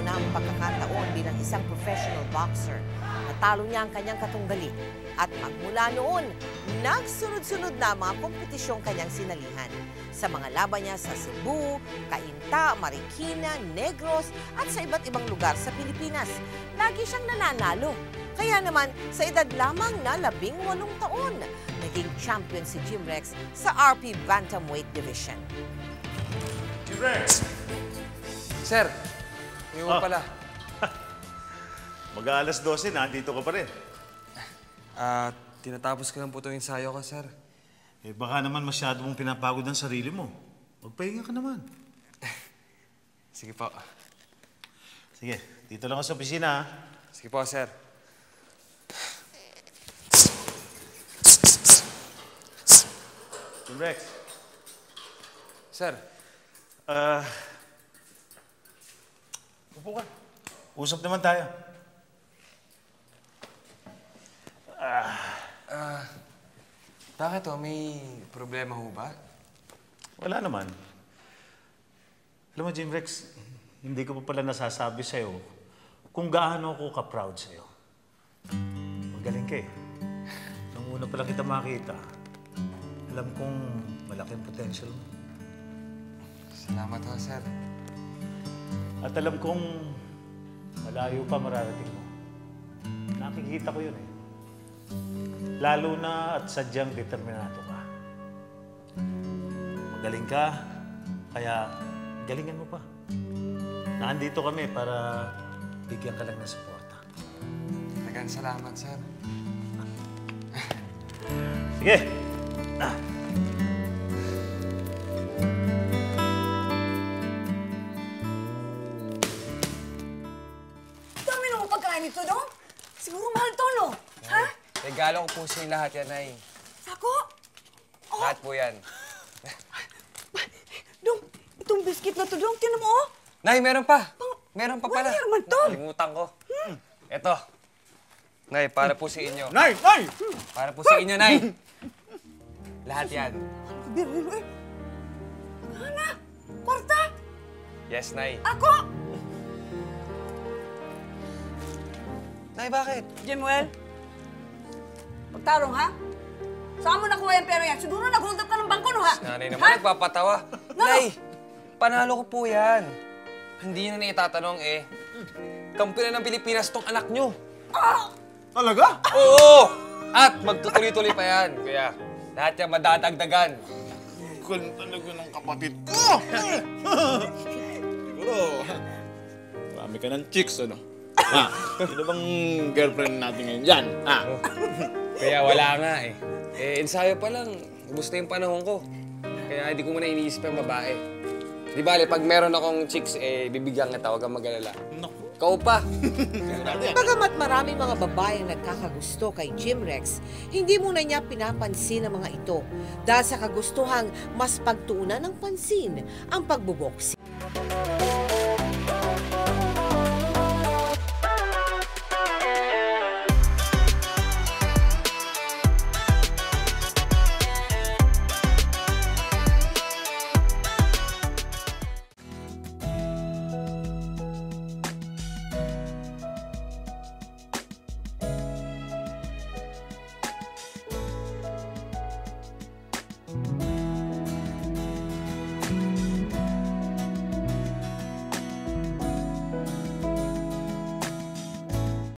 kauna-unahang pagkakataon bilang isang professional boxer. Natalo niya ang kanyang katunggali at magmula noon, nagsunod-sunod na mga kompetisyong kanyang sinalihan. Sa mga laban niya sa Cebu, Cainta, Marikina, Negros at sa iba't ibang lugar sa Pilipinas, lagi siyang nananalo. Kaya naman, sa edad lamang na 18 taon, naging champion si Jim Rex sa RP Bantamweight Division. Jim Rex! Sir, ngayon pala. Mag-aalas 12 na, dito ka pa rin. Tinatapos ko lang po itong ensayo ko, sir. Eh, baka naman masyado mong pinapagod ang sarili mo. Magpahinga ka naman. Sige po. Sige, dito lang ako sa opisina, ha? Sige po, sir. Jim Rex. Sir. Upo ka. Usap naman tayo. Bakit ho? May problema ho ba? Wala naman. Alam mo, Jim Rex, hindi ko pa pala nasasabi sa'yo kung gaano ako ka-proud sa'yo. Magaling ka eh. Nung una pala kita makita, alam kong malaking potential mo. Salamat ho, sir. At alam kong malayo pa mararating mo. Nakikita ko yun eh. Lalo na at sadyang determinado ka. Magaling ka, kaya galingan mo pa. Nandito kami para bigyan ka lang ng suporta. Talagang salamat, sir. Sige! Dami naman pagkain ito, no? Siguro mahal to, no? Ha? Regalo ko po sa inyo lahat yan, Nay. Sako? Oh. Lahat po yan. Dong, itong biscuit na to, Dong, tinan mo, oh. Nay, meron pa. Meron pa pala. Wala naman to. Nakalimutan ko. Ito. Nay, para po sa inyo. Nay! Nay! Para po sa inyo, Nay. Lahat yan. Birilo, eh. Hana, kwarta. Yes, Nay. Ako. Nay, bakit? Jemuel, pagtarong, ha? Saan mo nakuha yung pera yan? Siguro nag-hold up ka ng bangko, no, ha? Nanay naman, nagpapatawa. Nay, panalo ko po yan. Hindi na itatanong eh. Kampiyon ng Pilipinas tong anak nyo. Talaga? Oo! At magtutuloy-tuloy pa yan. Kaya lahat yan madadagdagan. Kulit talaga ng kapatid ko! Siguro, marami ka ng chicks, ano? Ha? Sino bang girlfriend natin ngayon dyan? Ha? Kaya wala nga eh. Ensayo pa lang. Gusto yung panahon ko. Kaya hindi ko muna iniisip yung babae. Di bale, pag meron akong chicks, bibigyan kita. Huwag kang mag-alala. Ikaw pa. Bagamat maraming mga babae ang nagkakagusto kay Jim Rex, hindi muna niya pinapansin ang mga ito dahil sa kagustuhang mas pagtuunan ng pansin ang pagbuboksing.